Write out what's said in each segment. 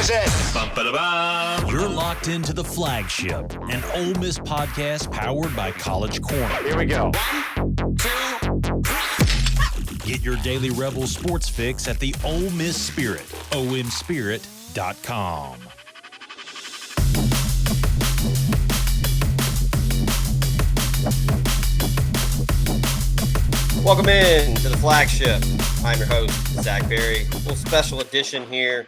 is it? Bum-ba-da-bum. You're locked into the Flagship, an Ole Miss podcast powered by College Corner. Here we go. 1, 2, 3. Get your daily Rebel sports fix at the Ole Miss Spirit, omspirit.com. Welcome in to the Flagship. I'm your host, Zach Berry. A little special edition here.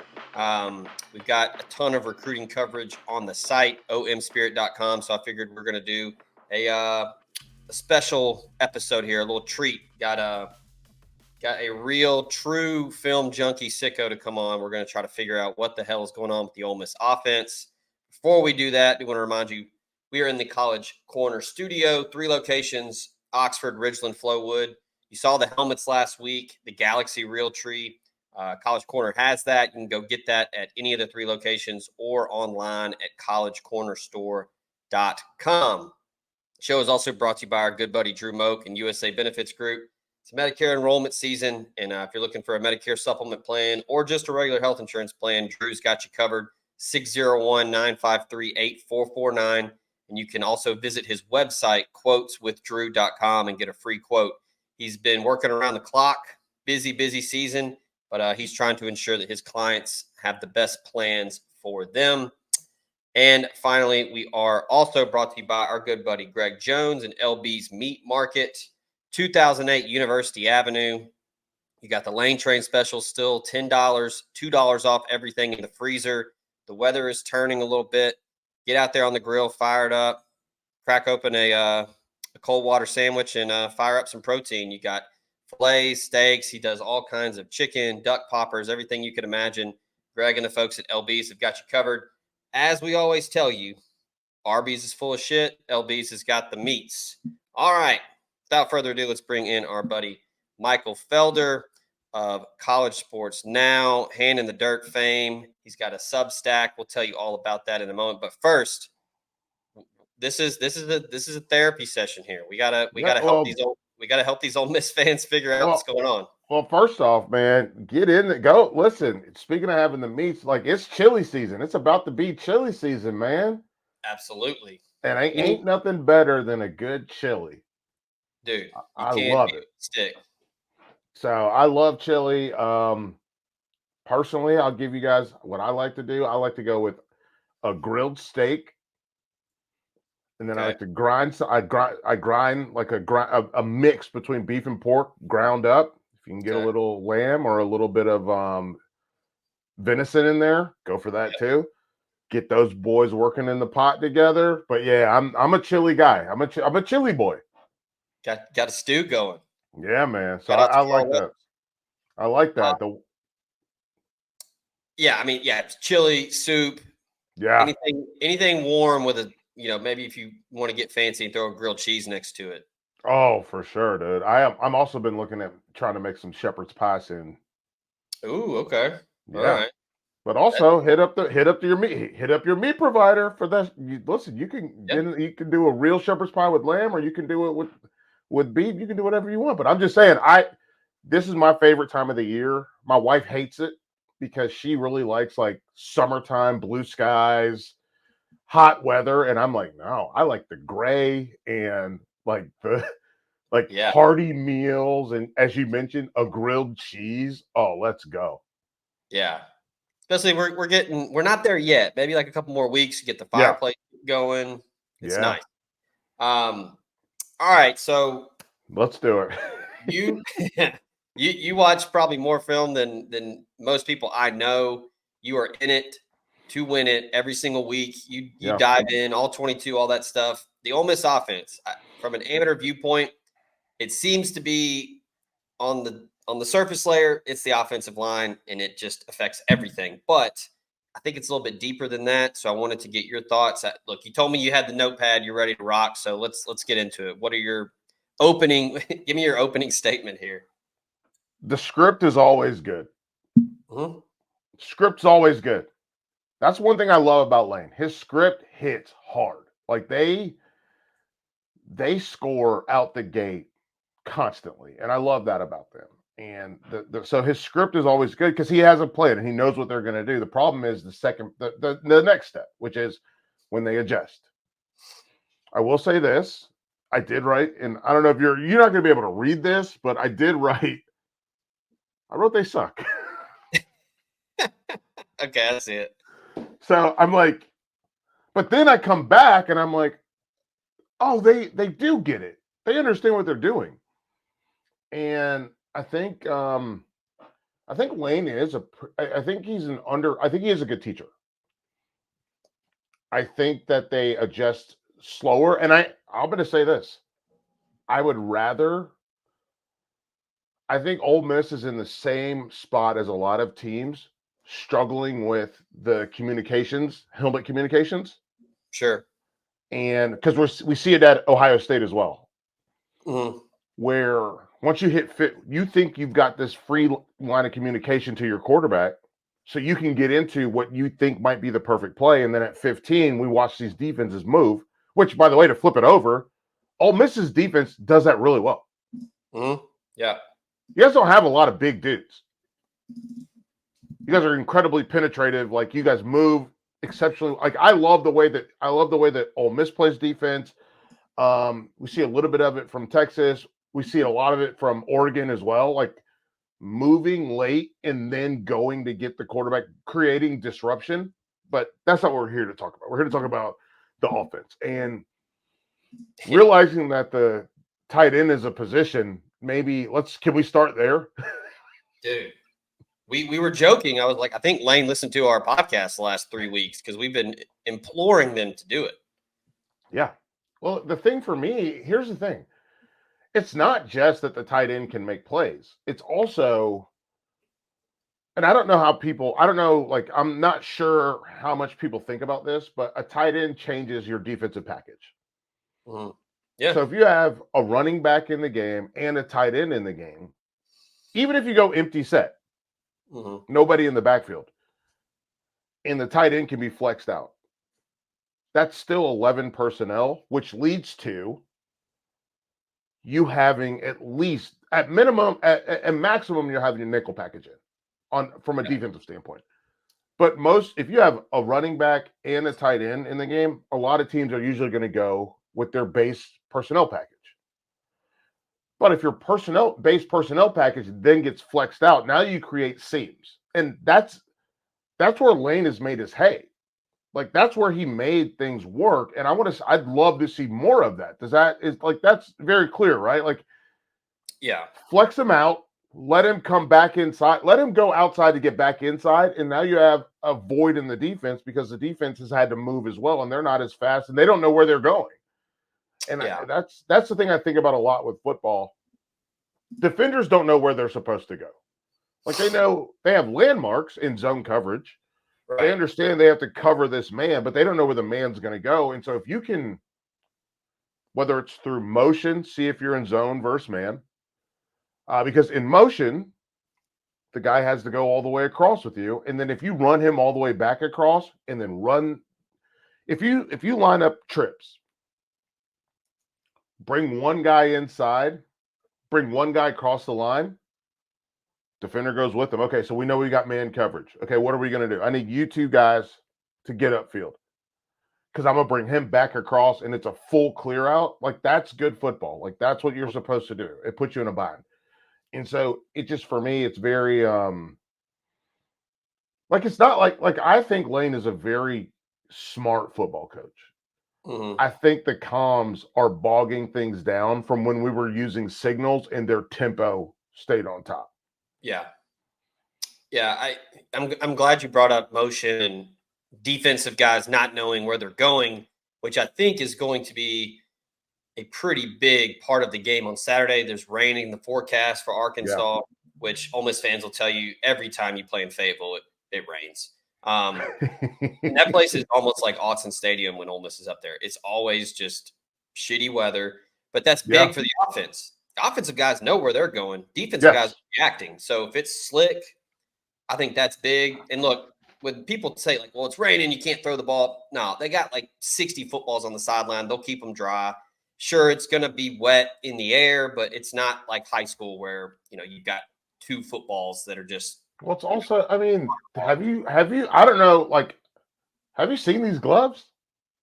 We've got a ton of recruiting coverage on the site, omspirit.com. So I figured we're going to do a special episode here, a little treat. Got a real, true film junkie sicko to come on. We're going to try to figure out what the hell is going on with the Ole Miss offense. Before we do that, I want to remind you, we are in the College Corner studio, 3 locations, Oxford, Ridgeland, Flowood. You saw the helmets last week, the Galaxy Realtree. College Corner has that. You can go get that at any of the 3 locations or online at collegecornerstore.com. The show is also brought to you by our good buddy Drew Moak and USA Benefits Group. It's Medicare enrollment season, and if you're looking for a Medicare supplement plan or just a regular health insurance plan, Drew's got you covered, 601-953-8449. And you can also visit his website, quoteswithdrew.com, and get a free quote. He's been working around the clock, busy season, but he's trying to ensure that his clients have the best plans for them. And finally, we are also brought to you by our good buddy Greg Jones and LB's Meat Market, 2008 University Avenue. You got the Lane Train special still, $10, $2 off everything in the freezer. The weather is turning a little bit. Get out there on the grill, fire it up, crack open a cold water sandwich, and fire up some protein. You got fillets, steaks. He does all kinds of chicken, duck poppers, everything you can imagine. Greg and the folks at LB's have got you covered. As we always tell you, Arby's is full of shit. LB's has got the meats. All right. Without further ado, let's bring in our buddy Michael Felder of College Sports Now, Hand in the Dirt fame. He's got a Substack. We'll tell you all about that in a moment. But first, this is a therapy session here. We gotta help these Ole Miss fans figure out what's going on. Well, first off, man, get in there. Go listen. Speaking of having the meats, like it's chili season. It's about to be chili season, man. Absolutely. And ain't nothing better than a good chili. Dude, I love it. Stick. So I love chili. Personally, I'll give you guys what I like to do. I like to go with a grilled steak, and then I like to grind. So I grind like a mix between beef and pork, ground up. If you can get a little lamb or a little bit of venison in there, go for that too. Get those boys working in the pot together. But yeah, I'm a chili guy. I'm a chili boy. Got a stew going. Yeah, man. So I like that. I like that. It's chili, soup. Yeah. Anything warm with maybe if you want to get fancy and throw a grilled cheese next to it. Oh, for sure, dude. I'm also been looking at trying to make some shepherd's pie soon. Ooh, okay. Yeah. All right. But also hit up your meat provider for that. Listen, you can do a real shepherd's pie with lamb, or you can do it with beef. You can do whatever you want. But I'm just saying, this is my favorite time of the year. My wife hates it because she really likes like summertime, blue skies, hot weather. And I'm like, no, I like the gray and like the hearty meals. And as you mentioned, a grilled cheese. Oh, let's go. Yeah. Especially we're not there yet. Maybe like a couple more weeks to get the fireplace going. It's nice. All right, so let's do it. You watch probably more film than most people I know. You are in it to win it every single week. You dive in, all 22, all that stuff. The Ole Miss offense, from an amateur viewpoint, it seems to be on the surface layer, it's the offensive line, and it just affects everything. But I think it's a little bit deeper than that. So I wanted to get your thoughts. Look, you told me you had the notepad, you're ready to rock. So let's get into it. What are your give me your opening statement here. The script is always good. Mm-hmm. Script's always good. That's one thing I love about Lane. His script hits hard. Like they score out the gate constantly. And I love that about them. And so his script is always good because he has a plan and he knows what they're going to do. The problem is the next step, which is when they adjust. I will say this. I did write, and I don't know if you're not going to be able to read this, but I did write. I wrote they suck. Okay, that's it. So I'm like, but then I come back and I'm like, oh, they do get it. They understand what they're doing. And I think Lane is I think he is a good teacher. I think that they adjust slower. And I'm going to say this. I think Ole Miss is in the same spot as a lot of teams struggling with the helmet communications. Sure. And because we see it at Ohio State as well, Mm-hmm. where once you hit fit, you think you've got this free line of communication to your quarterback, so you can get into what you think might be the perfect play. And then at 15, we watch these defenses move, which, by the way, to flip it over, Ole Miss's defense does that really well. Mm-hmm. Yeah. You guys don't have a lot of big dudes. You guys are incredibly penetrative. Like, you guys move exceptionally. Like, I love the way that Ole Miss plays defense. We see a little bit of it from Texas. We see a lot of it from Oregon as well. Like, moving late and then going to get the quarterback, creating disruption. But that's not what we're here to talk about. We're here to talk about the offense and realizing that the tight end is a position. Maybe can we start there? Dude, we were joking. I was like, I think Lane listened to our podcast the last 3 weeks because we've been imploring them to do it. Yeah. Well, the thing for me, here's the thing. It's not just that the tight end can make plays. It's also, and I don't know, like, I'm not sure how much people think about this, but a tight end changes your defensive package. Mm-hmm. Yeah. So if you have a running back in the game and a tight end in the game, even if you go empty set, Mm-hmm. nobody in the backfield, and the tight end can be flexed out, that's still 11 personnel, which leads to you having at least, at minimum, at maximum, you're having your nickel package from a defensive standpoint. But if you have a running back and a tight end in the game, a lot of teams are usually going to go with their base personnel package. But if your base personnel package then gets flexed out, now you create seams. And that's where Lane has made his hay. Like, that's where he made things work. And I'd love to see more of that. That's very clear, right? Like, yeah, flex him out, let him come back inside, let him go outside to get back inside. And now you have a void in the defense because the defense has had to move as well. And they're not as fast and they don't know where they're going. And that's the thing I think about a lot with football. Defenders don't know where they're supposed to go. Like, they have landmarks in zone coverage. right. They understand they have to cover this man, but they don't know where the man's going to go. And so if you can, whether it's through motion, see if you're in zone versus man, because in motion, the guy has to go all the way across with you. And then if you run him all the way back across and then if you line up trips, bring one guy inside, bring one guy across the line, defender goes with them. Okay, so we know we got man coverage. Okay, what are we going to do? I need you two guys to get upfield because I'm going to bring him back across and it's a full clear out. Like, that's good football. Like, that's what you're supposed to do. It puts you in a bind. And so it just, for me, it's very, it's not like I think Lane is a very smart football coach. Mm-hmm. I think the comms are bogging things down from when we were using signals and their tempo stayed on top. Yeah. Yeah. I'm glad you brought up motion and defensive guys not knowing where they're going, which I think is going to be a pretty big part of the game on Saturday. There's rain in the forecast for Arkansas, which Ole Miss fans will tell you every time you play in Fayetteville, it rains. And that place is almost like Autzen Stadium when Ole Miss is up there. It's always just shitty weather, but that's big for the offense. The offensive guys know where they're going. Defensive guys are reacting. So if it's slick, I think that's big. And look, when people say, like, well, it's raining, you can't throw the ball. No, they got like 60 footballs on the sideline. They'll keep them dry. Sure, it's going to be wet in the air, but it's not like high school where, you've got two footballs that are just. Well, it's also, I mean, have you, I don't know, like, have you seen these gloves?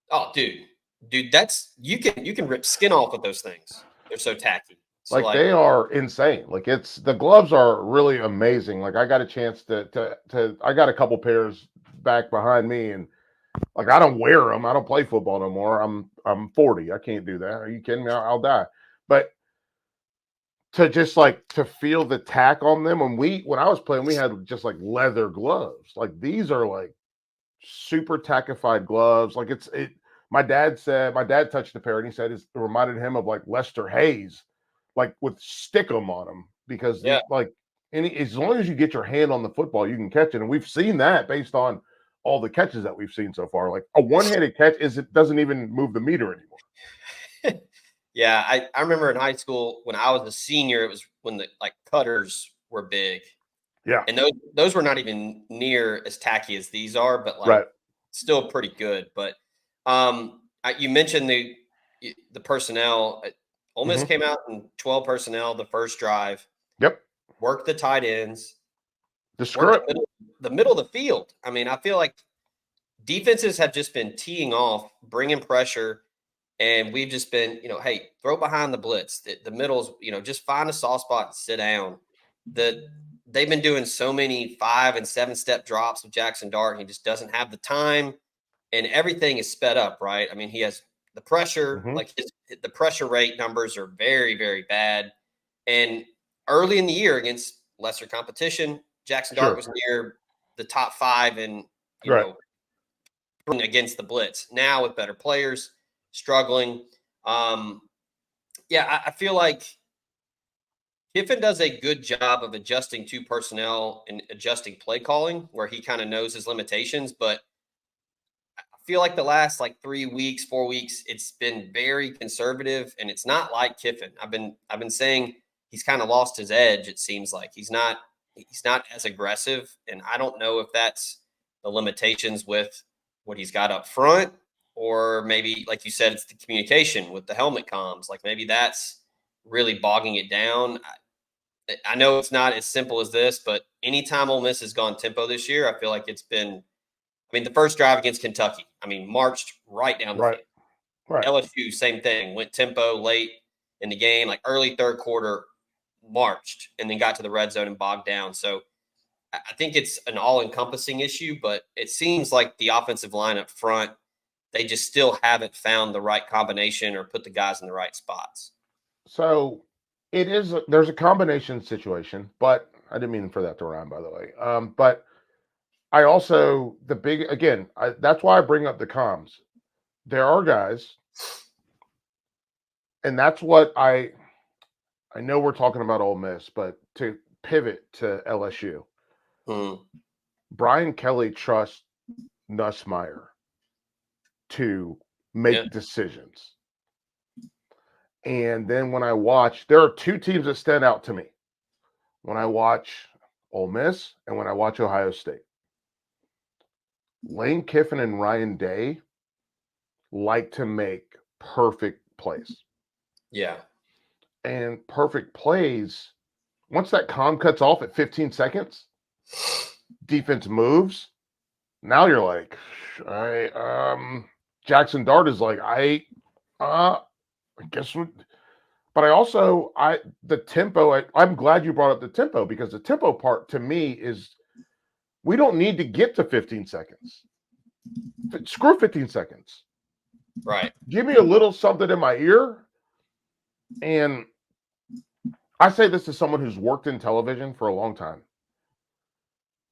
Oh, dude, that's you can rip skin off with those things. They're so tacky. So Like, they are insane. Like, it's, the gloves are really amazing. Like, I got a chance to I got a couple pairs back behind me, and like, I don't wear them. I don't play football no more. I'm 40. I can't do that. Are you kidding me? I'll die. But to just like to feel the tack on them, when I was playing, we had just like leather gloves. Like, these are like super tackified gloves. Like, my dad touched the pair and he said it reminded him of like Lester Hayes, like with stickum on them, because yeah. like as long as you get your hand on the football, you can catch it. And we've seen that based on all the catches that we've seen so far. Like, a one-handed catch doesn't even move the meter anymore. Yeah, I remember in high school when I was a senior, it was when the like cutters were big. Yeah. And those were not even near as tacky as these are, but like Right. still pretty good. But you mentioned the personnel. Ole Miss came out in 12 personnel the first drive. Yep. Worked the tight ends. The middle of the field. I mean, I feel like defenses have just been teeing off, bringing pressure, and we've just been, hey, throw behind the blitz. The middle's, just find a soft spot and sit down. They've been doing so many 5 and 7 step drops with Jackson Dart. He just doesn't have the time, and everything is sped up, right? I mean, he has the pressure, like the pressure rate numbers are very, very bad. And early in the year against lesser competition, Jackson Dart was near the top 5 and against the blitz. Now with better players, struggling. I feel like Kiffin does a good job of adjusting to personnel and adjusting play calling where he kind of knows his limitations. But I feel like the last 3 weeks, 4 weeks, it's been very conservative, and it's not like Kiffin. I've been saying he's kind of lost his edge. It seems like he's not as aggressive, and I don't know if that's the limitations with what he's got up front, or maybe, like you said, it's the communication with the helmet comms. Like, maybe that's really bogging it down. I know it's not as simple as this, but anytime Ole Miss has gone tempo this year, I feel like it's been, the first drive against Kentucky, marched right down the field. Right. LSU, same thing, went tempo late in the game, like early third quarter, marched, and then got to the red zone and bogged down. So I think it's an all-encompassing issue, but it seems like the offensive line up front, they just still haven't found the right combination or put the guys in the right spots. So there's a combination situation, but I didn't mean for that to rhyme, by the way. But I also, that's why I bring up the comms. There are guys, and that's what I know we're talking about Ole Miss, but to pivot to LSU, Brian Kelly trusts Nussmeier to make decisions. And then when I watch, there are two teams that stand out to me when I watch Ole Miss and when I watch Ohio State. Lane Kiffin and Ryan Day like to make perfect plays. Yeah. And perfect plays, once that comm cuts off at 15 seconds, defense moves. Now you're like, Jackson Dart is like, I guess what? But the tempo, I'm glad you brought up the tempo, because the tempo part to me is, we don't need to get to 15 seconds. Screw 15 seconds. Right. Give me a little something in my ear. And I say this as someone who's worked in television for a long time,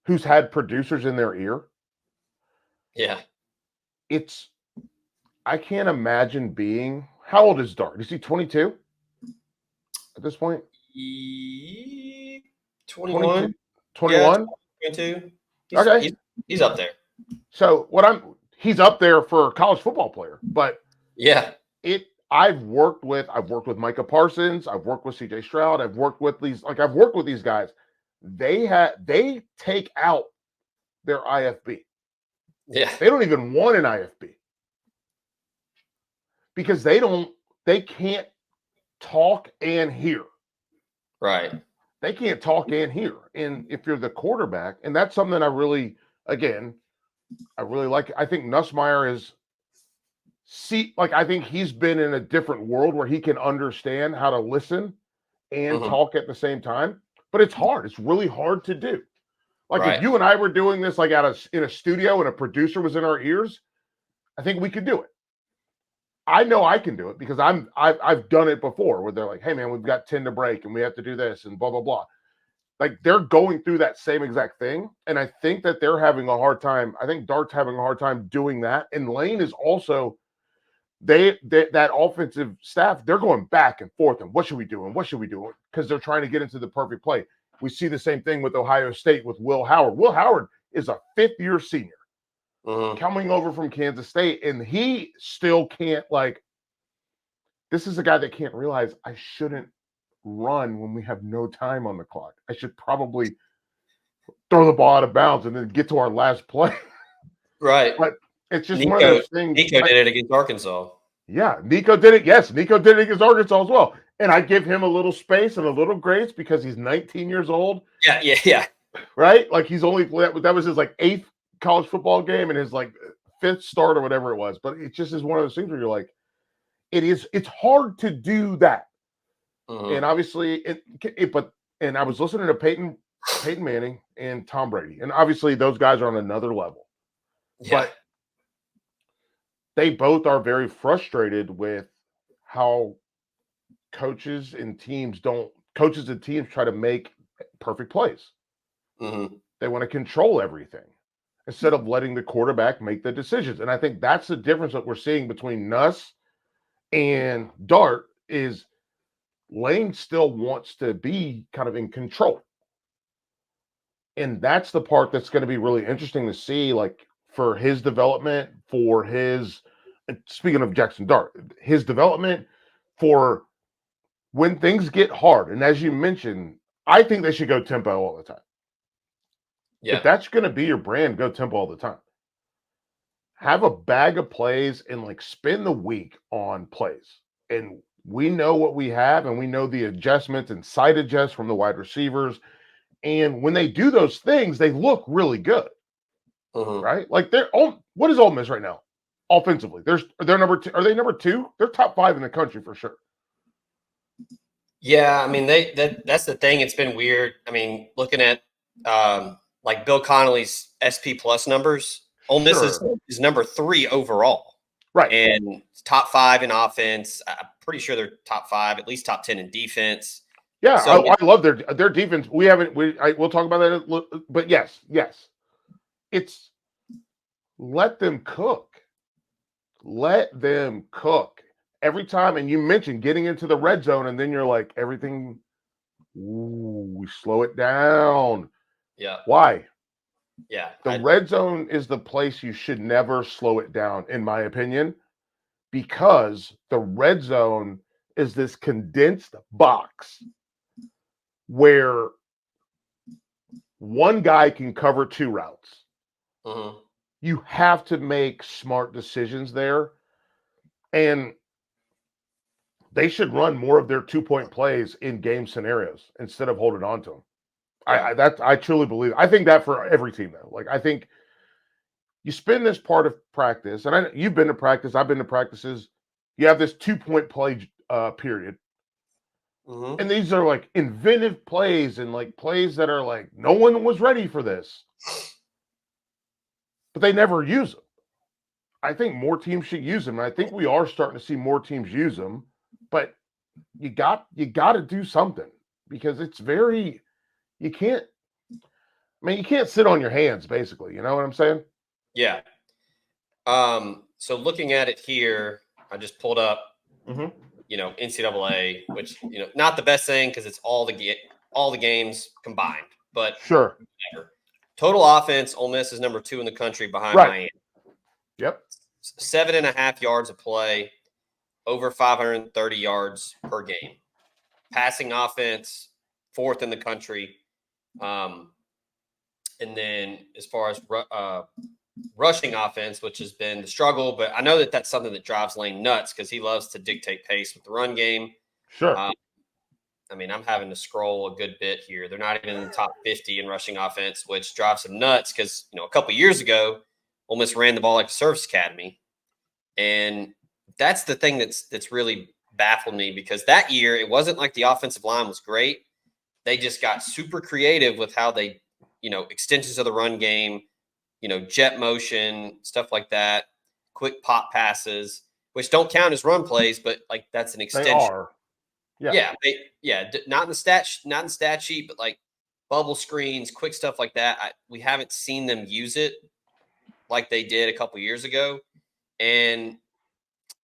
who's had producers in their ear. Yeah. I can't imagine being, how old is Dart? Is he 22 at this point? 21. 21? Yeah, 22. Okay. He's up there. So he's up there for a college football player, but yeah, I've worked with Micah Parsons. I've worked with CJ Stroud. I've worked with these guys. They take out their IFB. Yeah. They don't even want an IFB because they can't talk and hear. Right. they can't talk and hear. And if you're the quarterback, and that's something I really like. I think Nussmeier is I think he's been in a different world where he can understand how to listen and talk at the same time. But it's hard. It's really hard to do. Like if you and I were doing this like in a studio and a producer was in our ears, I think we could do it. I know I can do it because I've done it before where they're like, hey man, we've got 10 to break and we have to do this and blah, blah, blah. Like they're going through that same exact thing. And I think that they're having a hard time. I think Dart's having a hard time doing that. And Lane is also that offensive staff, they're going back and forth and what should we do? And what should we do? Because they're trying to get into the perfect play. We see the same thing with Ohio State with Will Howard. Will Howard is a fifth-year senior coming over from Kansas State, and he still can't, this is a guy that can't realize I shouldn't run when we have no time on the clock. I should probably throw the ball out of bounds and then get to our last play. Right. But it's just one of those things. Nico did it against Arkansas. Yeah, Nico did it. Yes, Nico did it against Arkansas as well. And I give him a little space and a little grace because he's 19 years old. Yeah. Right? Like he's only that was his eighth college football game and his fifth start or whatever it was. But it just is one of those things where you're like, it's hard to do that. And obviously, and I was listening to Peyton Manning and Tom Brady, and obviously those guys are on another level. Yeah. But they both are very frustrated with how coaches and teams try to make perfect plays. They want to control everything instead of letting the quarterback make the decisions. And I think that's the difference that we're seeing between Nuss and Dart is Lane still wants to be kind of in control. And that's the part that's going to be really interesting to see, for his development, speaking of Jackson Dart, his development for when things get hard. And as you mentioned, I think they should go tempo all the time. Yeah. If that's going to be your brand, go tempo all the time. Have a bag of plays and spend the week on plays. And we know what we have, and we know the adjustments and side adjusts from the wide receivers. And when they do those things, they look really good. Right? What is Ole Miss right now? Offensively, they're number 2. Are they number 2? They're top 5 in the country for sure. Yeah, I mean that's the thing. It's been weird. I mean, looking at Bill Connolly's SP Plus numbers, Ole Miss is number 3 overall, right? And top 5 in offense. I'm pretty sure they're top 5, at least top 10 in defense. Yeah, so, I love their defense. We'll talk about that, but yes, it's let them cook. Let them cook every time. And you mentioned getting into the red zone, and then you're like, everything, we slow it down. Yeah. Why? Yeah. The red zone is the place you should never slow it down, in my opinion, because the red zone is this condensed box where one guy can cover 2 routes. You have to make smart decisions there. And they should run more of their 2-point plays in game scenarios instead of holding on to them. Yeah. I truly believe. I think that for every team, though. I think you spend this part of practice, and you've been to practice, I've been to practices. You have this 2-point play period. And these are inventive plays and plays that are no one was ready for this. But they never use them. I think more teams should use them. And I think we are starting to see more teams use them. But you got to do something because it's you can't sit on your hands, basically. You know what I'm saying? Yeah. So looking at it here, I just pulled up, NCAA, which, not the best thing because it's all the games combined, but sure. Whatever. Total offense, Ole Miss is number 2 in the country behind Miami. Yep. 7.5 yards a play, over 530 yards per game. Passing offense, 4th in the country. And then as far as rushing offense, which has been the struggle, but I know that's something that drives Lane nuts because he loves to dictate pace with the run game. Sure. I mean, I'm having to scroll a good bit here. They're not even in the top 50 in rushing offense, which drives them nuts because, a couple years ago, Ole Miss ran the ball like a service academy. And that's the thing that's really baffled me because that year it wasn't like the offensive line was great. They just got super creative with how they, extensions of the run game, jet motion, stuff like that, quick pop passes, which don't count as run plays, but like that's an extension. They are. Yeah. Not in the stat sheet, but like bubble screens, quick stuff like that. We haven't seen them use it like they did a couple years ago. And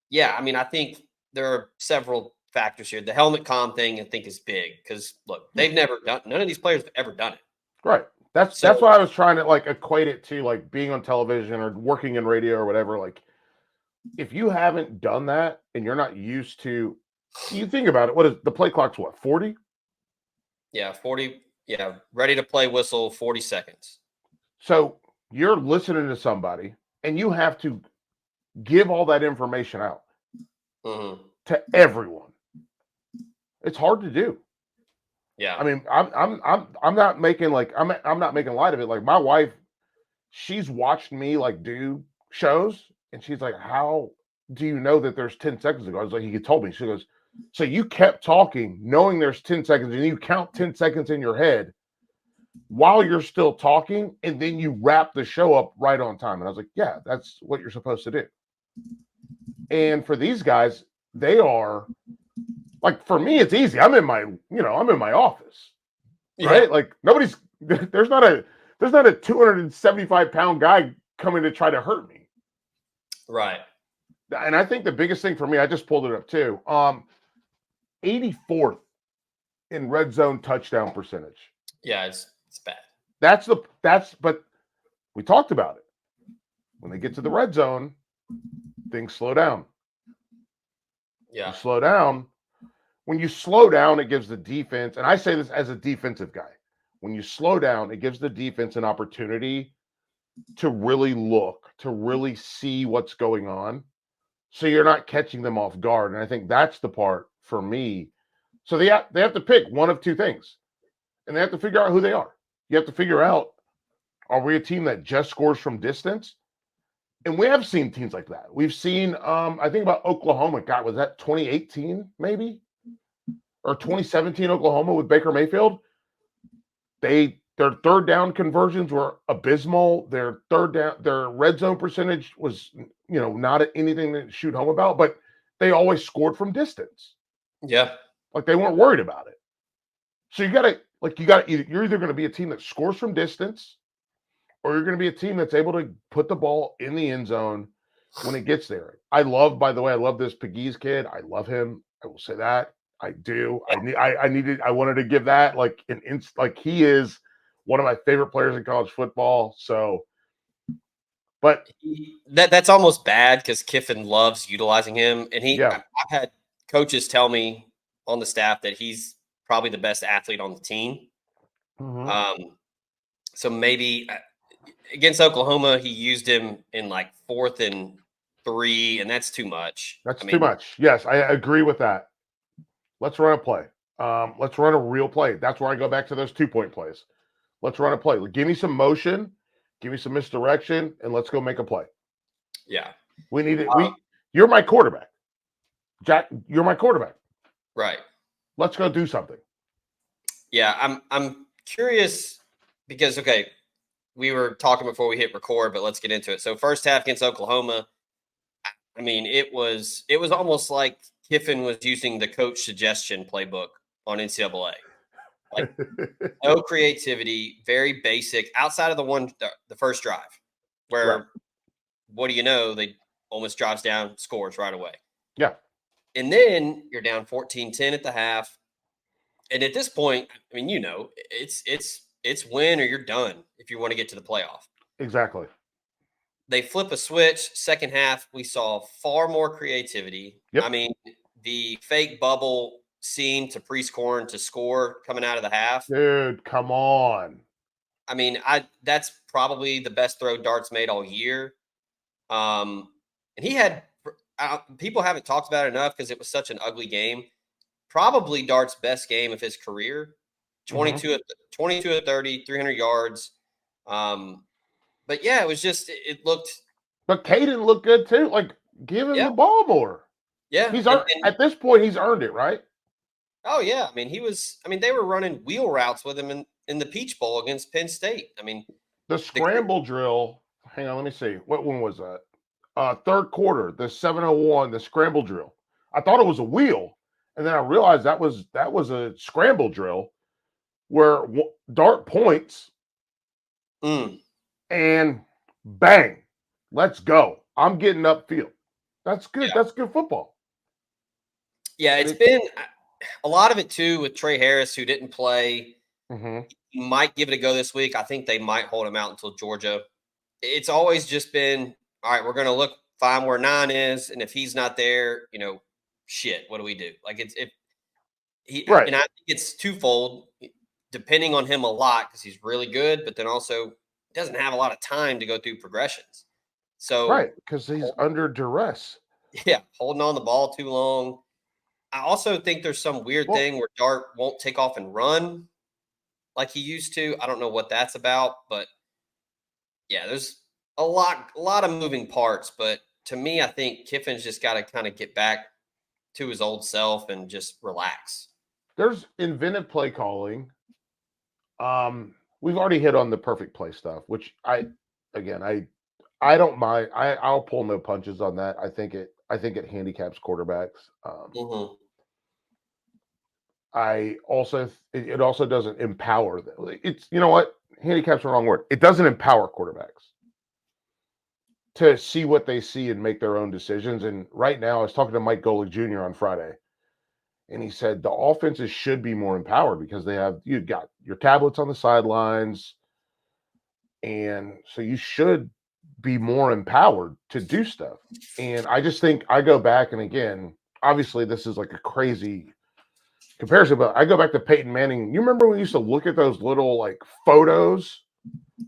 yeah, I mean, I think there are several factors here. The helmet comm thing, I think, is big because look, they've never done. None of these players have ever done it. Right. That's why I was trying to like equate it to like being on television or working in radio or whatever. Like, if you haven't done that and you're not used to, you think about it. What is the play clock's? What, 40? Yeah, 40. Yeah, ready to play whistle, 40 seconds. So you're listening to somebody and you have to give all that information out to everyone. It's hard to do. Yeah. I mean, I'm not making like I'm not making light of it. Like my wife, she's watched me like do shows and she's like, how do you know that there's 10 seconds ago? I was like, he told me. She goes, so you kept talking knowing there's 10 seconds and you count 10 seconds in your head while you're still talking and then you wrap the show up right on time. And I was like, yeah, that's what you're supposed to do. And for these guys, they are like, for me, it's easy. I'm in my office, right? Like there's not a 275-pound guy coming to try to hurt me. Right. And I think the biggest thing for me, I just pulled it up too. 84th in red zone touchdown percentage. Yeah, it's bad. But we talked about it. When they get to the red zone, things slow down. Yeah. You slow down. When you slow down, it gives the defense, and I say this as a defensive guy, when you slow down, it gives the defense an opportunity to really look, to really see what's going on. So you're not catching them off guard. And I think that's the part for me. So they have to pick one of two things. And they have to figure out who they are. You have to figure out, are we a team that just scores from distance? And we have seen teams like that. We've seen, I think about Oklahoma. God, was that 2018 maybe? Or 2017 Oklahoma with Baker Mayfield? Their third down conversions were abysmal. Their red zone percentage was, not anything to shoot home about, but they always scored from distance. Yeah. Like they weren't worried about it. So you're either going to be a team that scores from distance or you're going to be a team that's able to put the ball in the end zone when it gets there. By the way, I love this Pegues kid. I love him. I will say that. I do. I wanted to give that like he is one of my favorite players in college football. So, but that's almost bad because Kiffin loves utilizing him. And I've had coaches tell me on the staff that he's probably the best athlete on the team. So maybe against Oklahoma, he used him in like 4th and 3, and that's too much. Too much. Yes, I agree with that. Let's run a play. Let's run a real play. That's where I go back to those 2-point plays. Let's run a play. Give me some motion, give me some misdirection, and let's go make a play. Yeah. We need it. You're my quarterback. Jack, you're my quarterback. Right. Let's go do something. Yeah, I'm curious because we were talking before we hit record, but let's get into it. So first half against Oklahoma, I mean, it was almost like Kiffin was using the coach suggestion playbook on NCAA. Like no creativity, very basic, outside of the first drive, where what do you know? They almost drives down, scores right away. Yeah. And then you're down 14-10 at the half. And at this point, I mean, it's win or you're done if you want to get to the playoff. Exactly. They flip a switch. Second half, we saw far more creativity. Yep. I mean, the fake bubble seam to Priest-Corn to score coming out of the half. Dude, come on. I mean, that's probably the best throw Dart's made all year. And he had people haven't talked about it enough because it was such an ugly game. probably Dart's best game of his career. Mm-hmm. 22 at 30, 300 yards. But yeah, it was just it looked. But Caden looked good too. Like, give him Yeah. the ball more. Yeah, He's at this point, he's earned it, right? oh yeah. I mean, they were running wheel routes with him in the Peach Bowl against Penn State. I mean, The scramble drill. Hang on, let me see. What one was that? Third quarter, the 7:01, the scramble drill. I thought it was a wheel, and then I realized that was a scramble drill where Dart points and bang, let's go. I'm getting upfield. That's good. Yeah. That's good football. Yeah, it's been a lot of it too with Trey Harris, who didn't play. Mm-hmm. He might give it a go this week. I think they might hold him out until Georgia. It's always just been, all right, we're going to find where 9 is. And if he's not there, shit, what do we do? Like Right. And I think it's twofold, depending on him a lot because he's really good, but then also doesn't have a lot of time to go through progressions. So, right, because he's under duress. Yeah, holding on the ball too long. I also think there's some weird thing where Dart won't take off and run like he used to. I don't know what that's about, but yeah, there's a lot of moving parts. But to me, I think Kiffin's just got to kind of get back to his old self and just relax. There's inventive play calling. We've already hit on the perfect play stuff, which I don't mind. I'll pull no punches on that. I think it handicaps quarterbacks. I also it also doesn't empower them. It's handicap's the wrong word. It doesn't empower quarterbacks to see what they see and make their own decisions. And right now, I was talking to Mike Golick Jr. on Friday, and he said the offenses should be more empowered because you've got your tablets on the sidelines, and so you should be more empowered to do stuff. And I just think I go back, and again, obviously this is like a crazy comparison, but I go back to Peyton Manning. You remember we used to look at those little like photos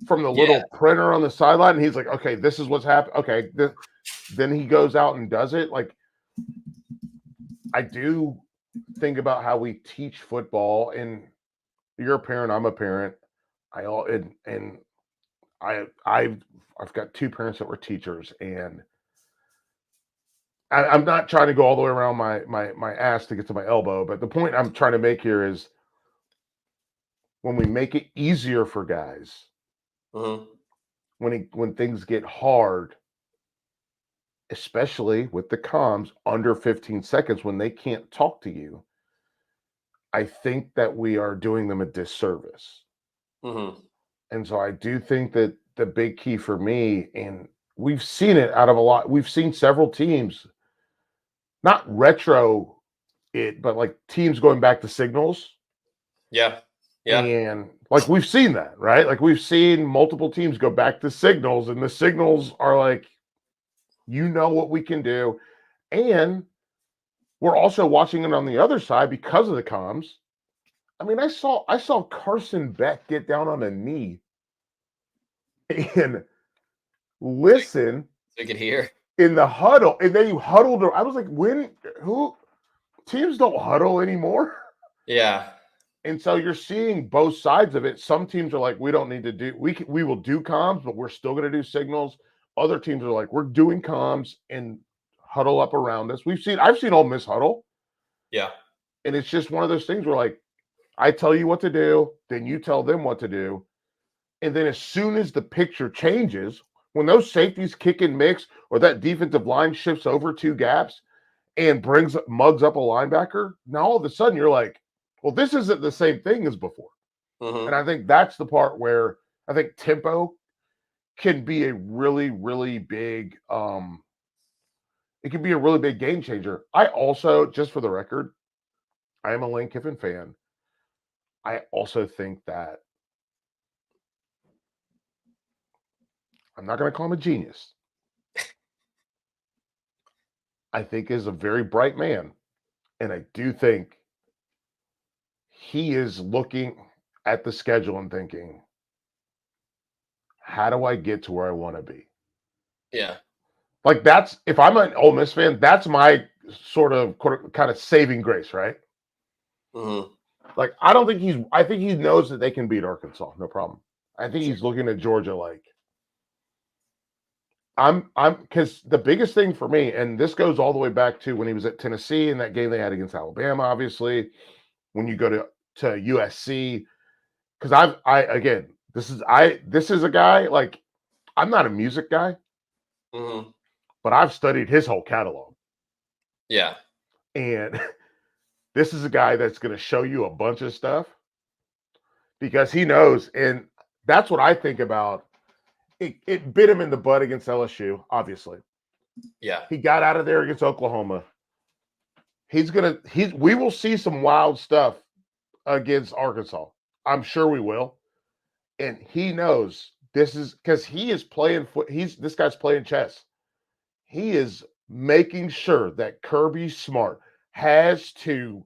from the little printer on the sideline, and he's like, okay, this is what's happened. Okay, then he goes out and does it. Like, I do think about how we teach football, and you're a parent, I'm a parent. I've got 2 parents that were teachers, and I'm not trying to go all the way around my ass to get to my elbow, but the point I'm trying to make here is when we make it easier for guys, when things get hard, especially with the comms under 15 seconds when they can't talk to you, I think that we are doing them a disservice. And so I do think that the big key for me, and we've seen it out of a lot, we've seen several teams not retro it, but like teams going back to signals. Yeah. And like we've seen that, right? Like we've seen multiple teams go back to signals, and the signals are like, what we can do. And we're also watching it on the other side because of the comms. I mean, I saw Carson Beck get down on a knee and listen. So you could hear in the huddle, and then you huddled. I was like, teams don't huddle anymore? Yeah. And so you're seeing both sides of it. Some teams are like, we don't need to do, we will do comms, but we're still going to do signals. Other teams are like, we're doing comms and huddle up around us. I've seen Ole Miss huddle. Yeah. And it's just one of those things where like, I tell you what to do, then you tell them what to do. And then as soon as the picture changes, when those safeties kick and mix, or that defensive line shifts over 2 gaps and mugs up a linebacker, now all of a sudden you're like, well, this isn't the same thing as before. And I think that's the part where I think tempo can be a really, really big, it can be a really big game changer. I also, just for the record, I am a Lane Kiffin fan. I also think that I'm not going to call him a genius. I think is a very bright man. And I do think he is looking at the schedule and thinking, how do I get to where I want to be? Yeah. Like if I'm an Ole Miss fan, that's my sort of kind of saving grace, right? Mhm. Like, I think he knows that they can beat Arkansas, no problem. I think he's looking at Georgia like, because the biggest thing for me, and this goes all the way back to when he was at Tennessee in that game they had against Alabama, obviously, when you go to USC, because again, this is a guy, like, I'm not a music guy, Mhm. but I've studied his whole catalog. Yeah. And this is a guy that's going to show you a bunch of stuff because he knows. And that's what I think about. It bit him in the butt against LSU, obviously. Yeah. He got out of there against Oklahoma. We will see some wild stuff against Arkansas. I'm sure we will. And he knows this is because he is playing this guy's playing chess. He is making sure that Kirby Smart has to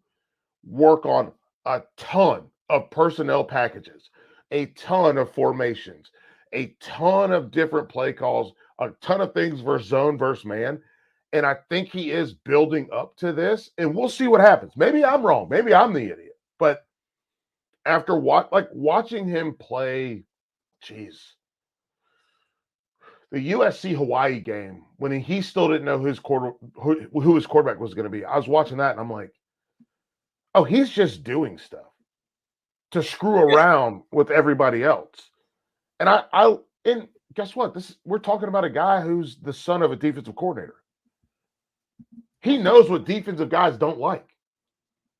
work on a ton of personnel packages, a ton of formations, a ton of different play calls, a ton of things versus zone versus man. And I think he is building up to this, and we'll see what happens. Maybe I'm wrong. Maybe I'm the idiot. But after watching him play, geez, the USC Hawaii game when he still didn't know who his quarterback was going to be. I was watching that and I'm like, oh, he's just doing stuff to screw around with everybody else. And and guess what? We're talking about a guy who's the son of a defensive coordinator. He knows what defensive guys don't like.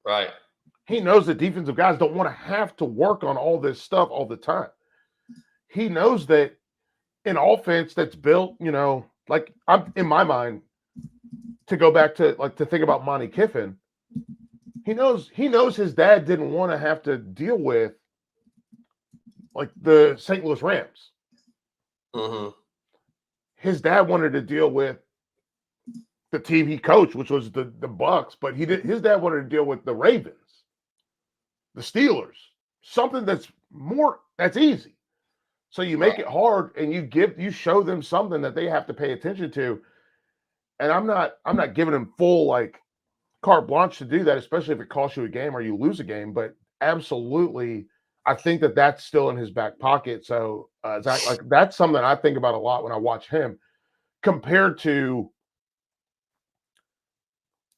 Right. He knows that defensive guys don't want to have to work on all this stuff all the time. He knows that an offense that's built, like I'm in my mind, to go back to to think about Monty Kiffin, he knows his dad didn't want to have to deal with like the St. Louis Rams. Mm-hmm. His dad wanted to deal with the team he coached, which was the Bucks, but his dad wanted to deal with the Ravens, the Steelers, something that's easy. So you make it hard and you show them something that they have to pay attention to. And I'm not giving them full like carte blanche to do that, especially if it costs you a game or you lose a game. But absolutely, I think that's still in his back pocket. So that's something I think about a lot when I watch him, compared to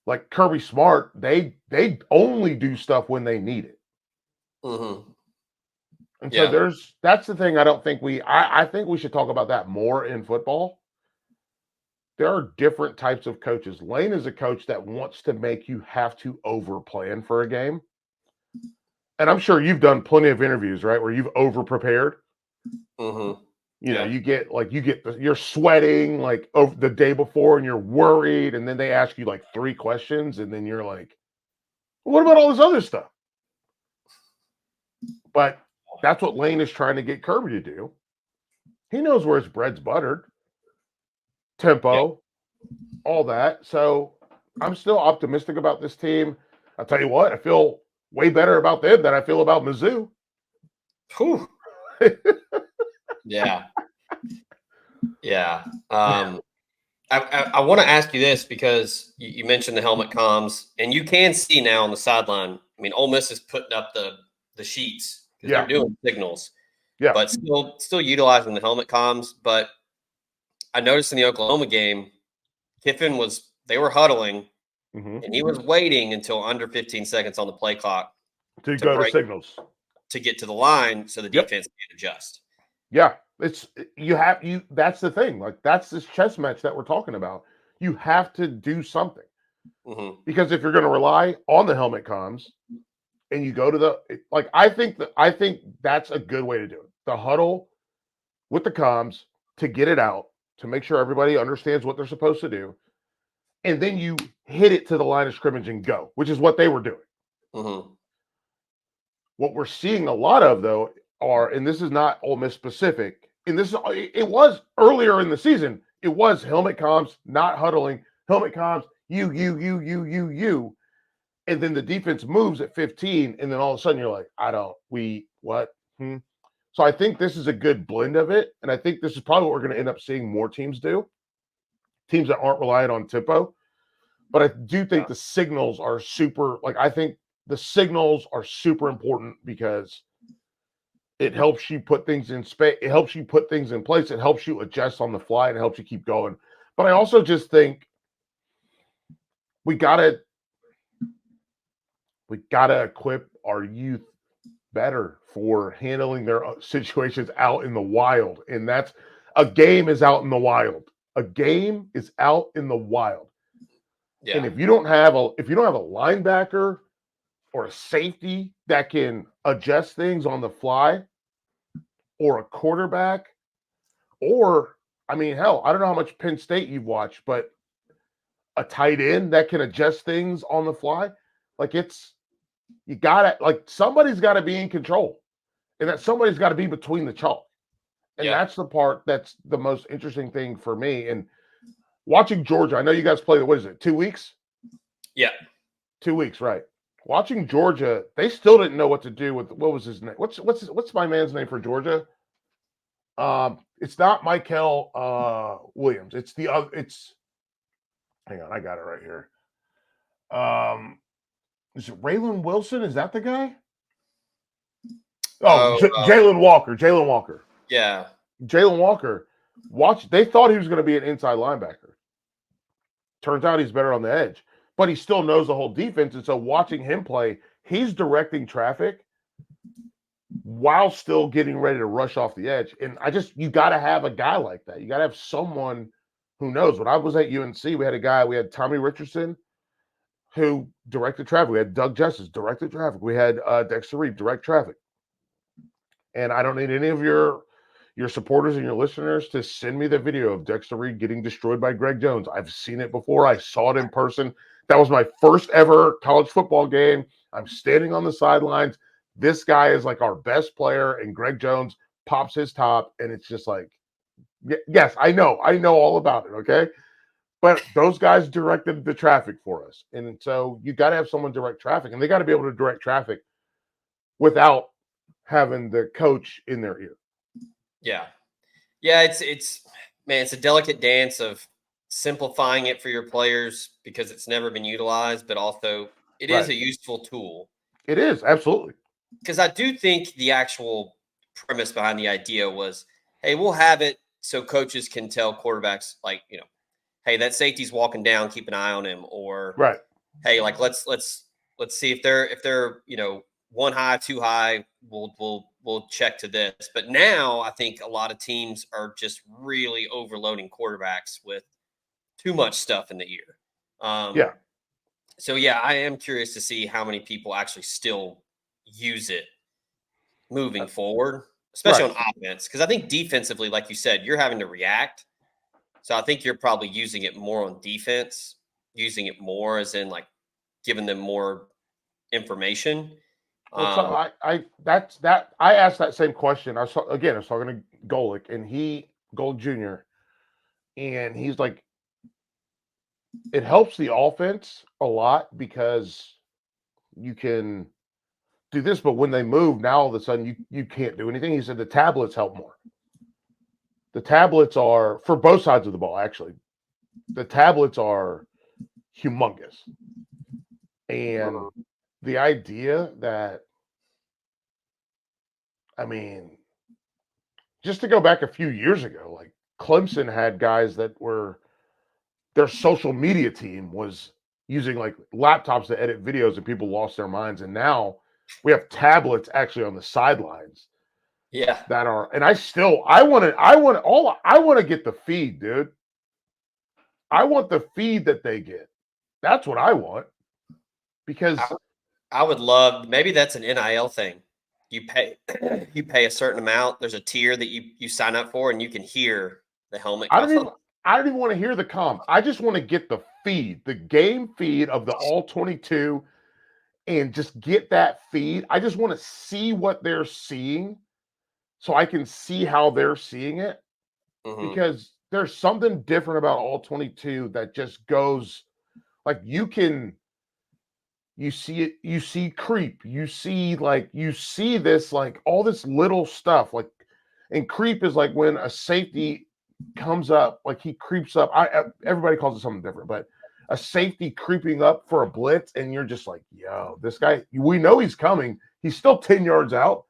like Kirby Smart. They only do stuff when they need it. Mm-hmm. And so that's the thing. I think we should talk about that more in football. There are different types of coaches. Lane is a coach that wants to make you have to over plan for a game. And I'm sure you've done plenty of interviews, right? Where you've over prepared. Mm-hmm. You're sweating like over the day before and you're worried. And then they ask you like 3 questions. And then you're like, what about all this other stuff? But that's what Lane is trying to get Kirby to do. He knows where his bread's buttered. Tempo, all that. So I'm still optimistic about this team. I'll tell you what, I feel way better about them than I feel about Mizzou. Whew. Yeah. Yeah. I want to ask you this because you mentioned the helmet comms, and you can see now on the sideline. I mean, Ole Miss is putting up the sheets because they're doing signals. Yeah. But still utilizing the helmet comms. But I noticed in the Oklahoma game, Kiffin they were huddling, and he was waiting until under 15 seconds on the play clock to go to signals to get to the line so the defense can adjust. Yeah, that's the thing. Like, that's this chess match that we're talking about. You have to do something. Mm-hmm. Because if you're going to rely on the helmet comms and you go to I think that's a good way to do it. The huddle with the comms to get it out, to make sure everybody understands what they're supposed to do. And then you hit it to the line of scrimmage and go, which is what they were doing. Mm-hmm. What we're seeing a lot of, though, and this is not Ole Miss specific, and it was earlier in the season, it was helmet comms, not huddling, helmet comms, you. And then the defense moves at 15, and then all of a sudden you're like, what? So I think this is a good blend of it, and I think this is probably what we're going to end up seeing more teams do. Teams that aren't reliant on tempo. But I do think the signals are super, I think the signals are super important because it helps you put things in space. It helps you put things in place. It helps you adjust on the fly and helps you keep going. But I also just think we gotta equip our youth better for handling their situations out in the wild. And that's a game is out in the wild. A game is out in the wild. Yeah. And if you don't have a linebacker or a safety that can adjust things on the fly, or a quarterback, or I mean, hell, I don't know how much Penn State you've watched, but a tight end that can adjust things on the fly, like somebody's got to be in control, and that somebody's got to be between the chalk. And that's the part that's the most interesting thing for me. And watching Georgia, I know you guys played, what is it, 2 weeks? Yeah. 2 weeks, right. Watching Georgia, they still didn't know what to do with, what was his name? What's my man's name for Georgia? It's not Michael Williams. It's the other, hang on, I got it right here. Is it Raylan Wilson? Is that the guy? Jalen Walker. Jalen Walker. Yeah. Jalen Walker. They thought he was going to be an inside linebacker. Turns out he's better on the edge, but he still knows the whole defense. And so watching him play, he's directing traffic while still getting ready to rush off the edge. And you got to have a guy like that. You got to have someone who knows. When I was at UNC, we had Tommy Richardson who directed traffic. We had Doug Justice direct traffic. We had Dexter Reed direct traffic. And I don't need any of your supporters and your listeners to send me the video of Dexter Reed getting destroyed by Greg Jones. I've seen it before. I saw it in person. That was my first ever college football game. I'm standing on the sidelines. This guy is like our best player, and Greg Jones pops his top, and it's just like, yes, I know all about it, okay? But those guys directed the traffic for us. And so you got to have someone direct traffic, and they got to be able to direct traffic without having the coach in their ear. Yeah. Yeah, it's a delicate dance of simplifying it for your players because it's never been utilized, but also it is a useful tool. It is, absolutely. Because I do think the actual premise behind the idea was, hey, we'll have it so coaches can tell quarterbacks, like, hey, that safety's walking down, keep an eye on him, or hey, like let's see if they're one high, too high, we'll check to this. But now I think a lot of teams are just really overloading quarterbacks with too much stuff in the ear. So I am curious to see how many people actually still use it moving forward, especially on offense. Because I think defensively, like you said, you're having to react. So I think you're probably using it more on defense, using it more as in like giving them more information. Well, I asked that same question. I was talking to Golick, and Golick Jr., and he's like, it helps the offense a lot because you can do this, but when they move, now all of a sudden you can't do anything. He said the tablets help more. The tablets are, for both sides of the ball, actually, the tablets are humongous. And the idea that, I mean, just to go back a few years ago, like Clemson had guys that were, their social media team was using like laptops to edit videos, and people lost their minds. And now we have tablets actually on the sidelines. Yeah. That are, and I want to get the feed, dude. I want the feed that they get. That's what I want. Because I would love, maybe that's an NIL thing. You pay a certain amount. There's a tier that you sign up for, and you can hear the helmet. I don't even want to hear the comms. I just want to get the feed, the game feed of the all 22, and just get that feed. I just want to see what they're seeing so I can see how they're seeing it. Because there's something different about all 22 that just goes, like, you see it, you see creep, you see this, like all this little stuff, like, and creep is like when a safety comes up, like he creeps up. Everybody calls it something different, but a safety creeping up for a blitz, and you're just like, yo, this guy, we know he's coming. He's still 10 yards out,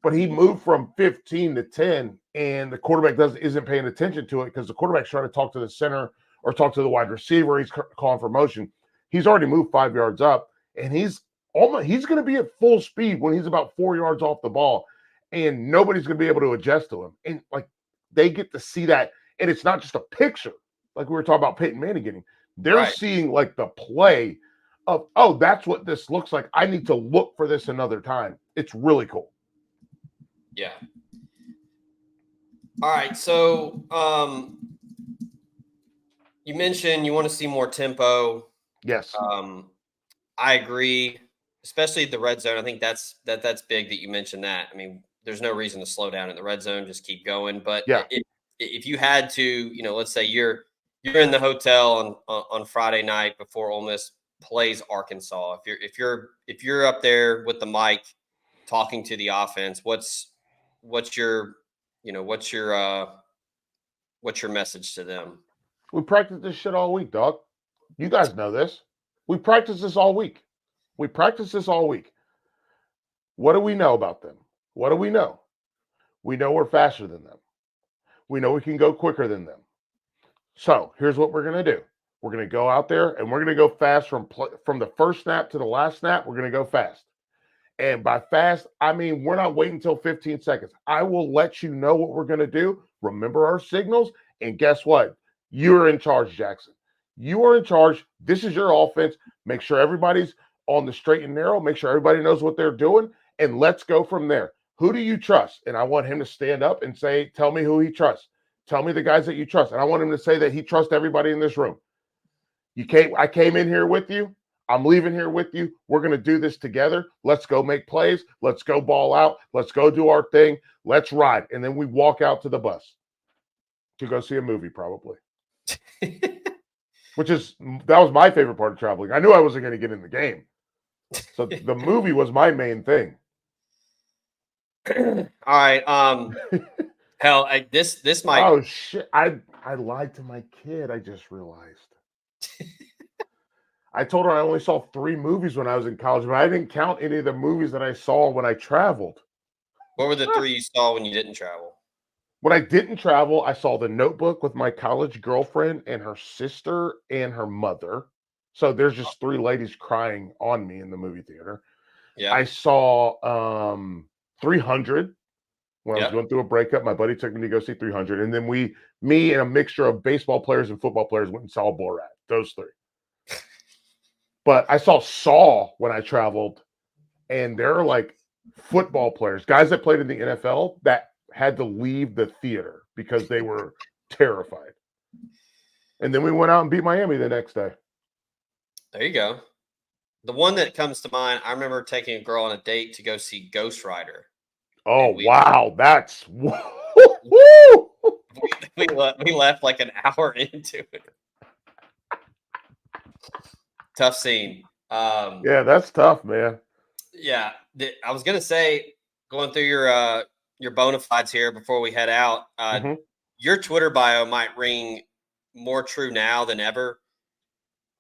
but he moved from 15 to 10, and the quarterback isn't paying attention to it because the quarterback's trying to talk to the center or talk to the wide receiver. He's calling for motion. He's already moved 5 yards up, and he's going to be at full speed when he's about 4 yards off the ball, and nobody's going to be able to adjust to him. And like they get to see that, and it's not just a picture like we were talking about Peyton Manning getting. They're seeing like the play of, oh, that's what this looks like. I need to look for this another time. It's really cool. Yeah. All right. So you mentioned you want to see more tempo. Yes. I agree, especially the red zone. I think that's big that you mentioned that. I mean, there's no reason to slow down in the red zone. Just keep going. But if you had to, let's say you're in the hotel on Friday night before Ole Miss plays Arkansas. If you're up there with the mic talking to the offense, what's your message to them? We practice this shit all week, dog. You guys know this. We practice this all week. What do we know about them? What do we know? We know we're faster than them. We know we can go quicker than them. So here's what we're going to do. We're going to go out there and we're going to go fast from the first snap to the last snap. We're going to go fast. And by fast, I mean, we're not waiting until 15 seconds. I will let you know what we're going to do. Remember our signals. And guess what? You're in charge, Jackson. You are in charge. This is your offense. Make sure everybody's on the straight and narrow. Make sure everybody knows what they're doing. And let's go from there. Who do you trust? And I want him to stand up and say, tell me who he trusts. Tell me the guys that you trust. And I want him to say that he trusts everybody in this room. I came in here with you. I'm leaving here with you. We're going to do this together. Let's go make plays. Let's go ball out. Let's go do our thing. Let's ride. And then we walk out to the bus to go see a movie, probably. That was my favorite part of traveling. I knew I wasn't going to get in the game. So the movie was my main thing. All right. Hell, this might. Oh shit! I lied to my kid. I just realized. I told her I only saw 3 movies when I was in college, but I didn't count any of the movies that I saw when I traveled. What were the 3 you saw when you didn't travel? When I didn't travel, I saw The Notebook with my college girlfriend and her sister and her mother. So there's just 3 ladies crying on me in the movie theater. Yeah. I saw 300 when I was going through a breakup. My buddy took me to go see 300. And then me and a mixture of baseball players and football players went and saw Borat. Those 3. But I saw Saw when I traveled. And there are like football players, guys that played in the NFL that had to leave the theater because they were terrified. And then we went out and beat Miami the next day. There you go. The one that comes to mind, I remember taking a girl on a date to go see Ghost Rider. Oh, wow. That's woo. We left like an hour into it. Tough scene. Yeah, that's tough, man. Yeah. I was going to say, going through your bona fides here before we head out, your Twitter bio might ring more true now than ever.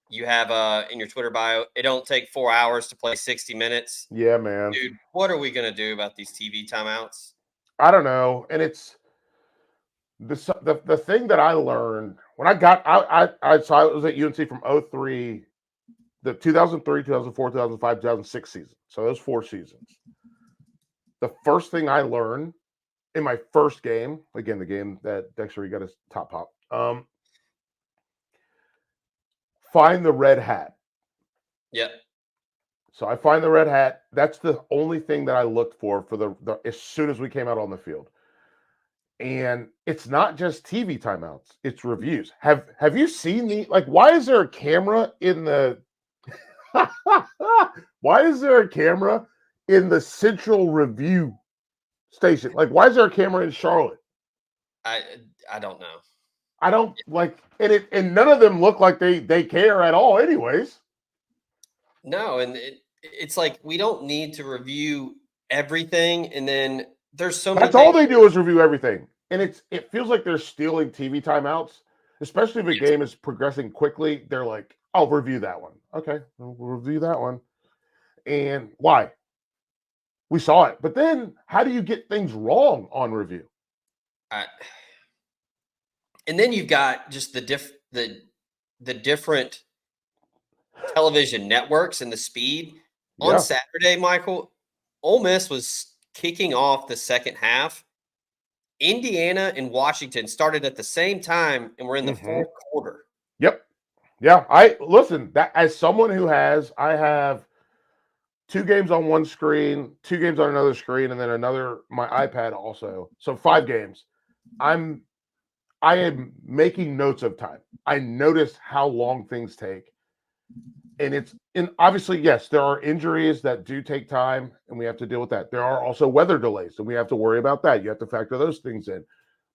You have in your Twitter bio, it don't take 4 hours to play 60 minutes. Yeah, man. Dude, what are we going to do about these TV timeouts? I don't know. And it's the thing that I learned when I was at UNC from 03, the 2003, 2004, 2005, 2006 season. So those 4 seasons. The first thing I learned in my first game, again, the game that Dexter got his top pop, find the red hat. Yep. So I find the red hat. That's the only thing that I looked for the as soon as we came out on the field. And it's not just TV timeouts; it's reviews. Have you seen why is there a camera in the? Why is there a camera in the Central Review station? Like, why is there a camera in Charlotte? I don't know. I don't and none of them look like they care at all, anyways. No, and it's like we don't need to review everything, and then there's so many. That's all they do is review everything, and it feels like they're stealing TV timeouts especially if a game is progressing quickly. They're like, "I'll review that one." Okay, we'll review that one. And why? We saw it, but then how do you get things wrong on review? And then you've got just the different television networks and the speed. On Yeah. Saturday, Michael, Ole Miss was kicking off the second half. Indiana and Washington started at the same time, and we're in the fourth quarter. Yep. Yeah. I listen, that as someone who I have 2 games on one screen, 2 games on another screen, and then my iPad also. So 5 games. I am making notes of time. I notice how long things take. And obviously, yes, there are injuries that do take time, and we have to deal with that. There are also weather delays, and we have to worry about that. You have to factor those things in.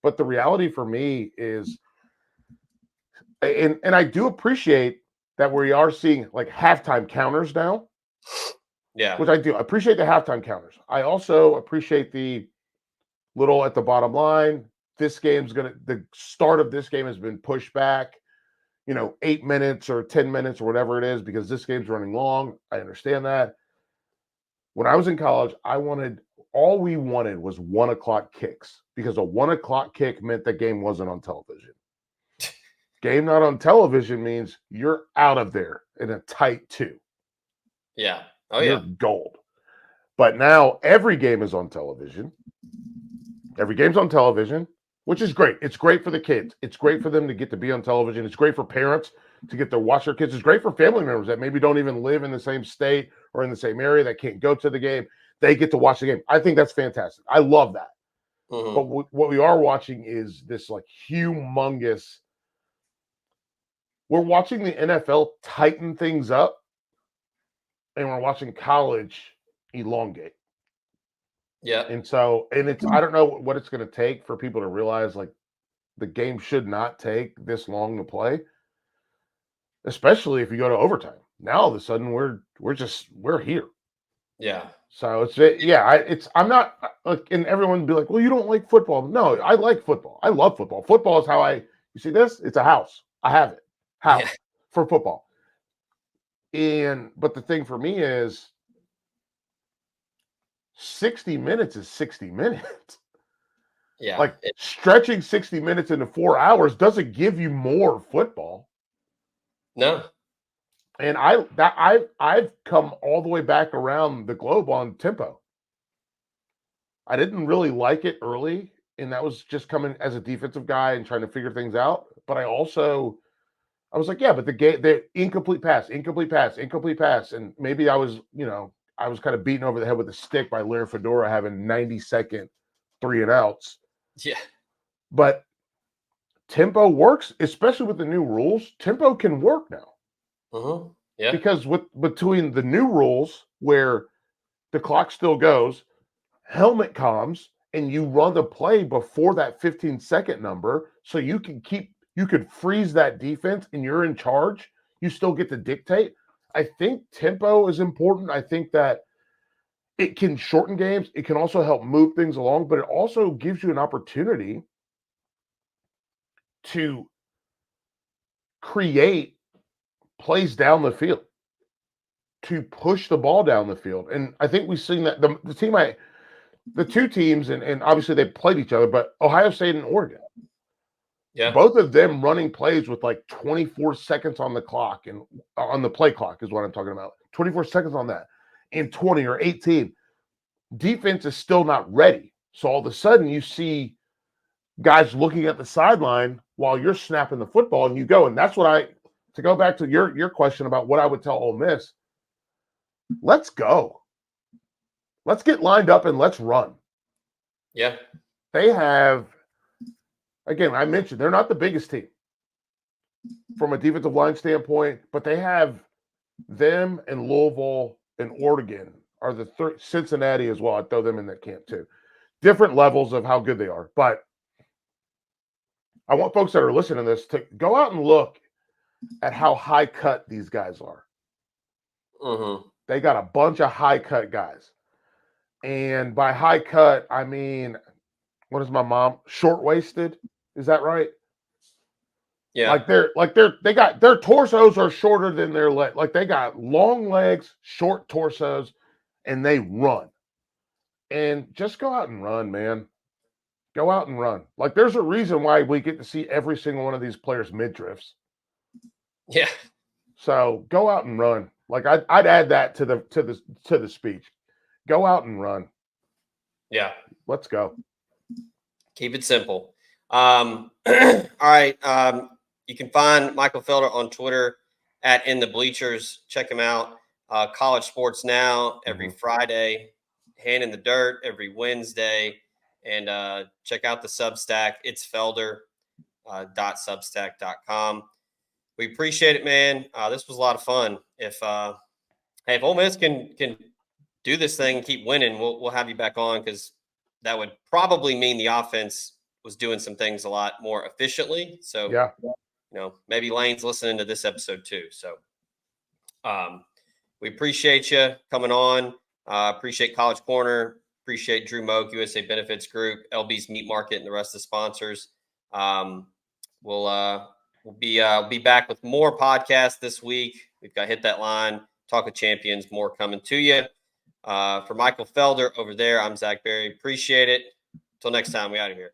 But the reality for me is, and I do appreciate that we are seeing like halftime counters now. Yeah. Which I do. I appreciate the halftime counters. I also appreciate the little at the bottom line. The start of this game has been pushed back, 8 minutes or 10 minutes or whatever it is, because this game's running long. I understand that. When I was in college, all we wanted was 1:00 kicks, because a 1:00 kick meant the game wasn't on television. Game not on television means you're out of there in a tight 2. Yeah. Oh, You're yeah. gold. But now every game is on television. Every game's on television, which is great. It's great for the kids. It's great for them to get to be on television. It's great for parents to get to watch their kids. It's great for family members that maybe don't even live in the same state or in the same area, that can't go to the game. They get to watch the game. I think that's fantastic. I love that. Mhm. But what we are watching is this like humongous. We're watching the NFL tighten things up, and we're watching college elongate. Yeah. And I don't know what it's going to take for people to realize like the game should not take this long to play, especially if you go to overtime. Now all of a sudden we're here. Yeah. So I'm not like, and everyone would be like, well, you don't like football. No, I like football. I love football. Football is how you see this? It's a house. I have it. House for football. But the thing for me is 60 minutes is 60 minutes. Yeah. Like stretching 60 minutes into 4 hours doesn't give you more football. No. And I've come all the way back around the globe on tempo. I didn't really like it early, and that was just coming as a defensive guy and trying to figure things out. But I was like, yeah, but the incomplete pass, and maybe I was kind of beaten over the head with a stick by Larry Fedora having 90-second 3 and outs. Yeah. But tempo works, especially with the new rules. Tempo can work now. Yeah. Because between the new rules where the clock still goes, helmet comms, and you run the play before that 15-second number, so you could freeze that defense and you're in charge. You still get to dictate. I think tempo is important. I think that it can shorten games. It can also help move things along, but it also gives you an opportunity to create plays down the field, to push the ball down the field. And I think we've seen that the 2 teams, and obviously they played each other, but Ohio State and Oregon, both of them running plays with like 24 seconds on the clock, and on the play clock is what I'm talking about. 24 seconds on that, and 20 or 18. Defense is still not ready. So all of a sudden you see guys looking at the sideline while you're snapping the football, and you go. And that's to go back to your question about what I would tell Ole Miss, let's go. Let's get lined up and let's run. Yeah. They have, again, I mentioned they're not the biggest team from a defensive line standpoint, but they have them and Louisville and Oregon are the Cincinnati as well. I'd throw them in that camp too. Different levels of how good they are. But I want folks that are listening to this to go out and look at how high cut these guys are. They got a bunch of high cut guys. And by high cut, I mean, what is my mom? Short waisted? Is that right? Yeah. They got their torsos are shorter than their leg. Like they got long legs, short torsos, and they run. And just go out and run, man. Go out and run. Like there's a reason why we get to see every single one of these players midriffs. Yeah. So go out and run. Like I'd add that to the speech. Go out and run. Yeah. Let's go. Keep it simple. All right. You can find Michael Felder on Twitter at In the Bleachers. Check him out. College Sports Now every Friday. Hand in the Dirt every Wednesday. And check out the Substack. It's Felder.substack.com. We appreciate it, man. This was a lot of fun. If Ole Miss can do this thing and keep winning, we'll have you back on, because that would probably mean the offense was doing some things a lot more efficiently. So, Yeah. Maybe Lane's listening to this episode too. So we appreciate you coming on. Appreciate College Corner. Appreciate Drew Moak, USA Benefits Group, LB's Meat Market, and the rest of the sponsors. We'll be back with more podcasts this week. We've got Hit That Line, Talk of Champions, more coming to you. For Michael Felder over there, I'm Zach Berry. Appreciate it. Until next time, we out of here.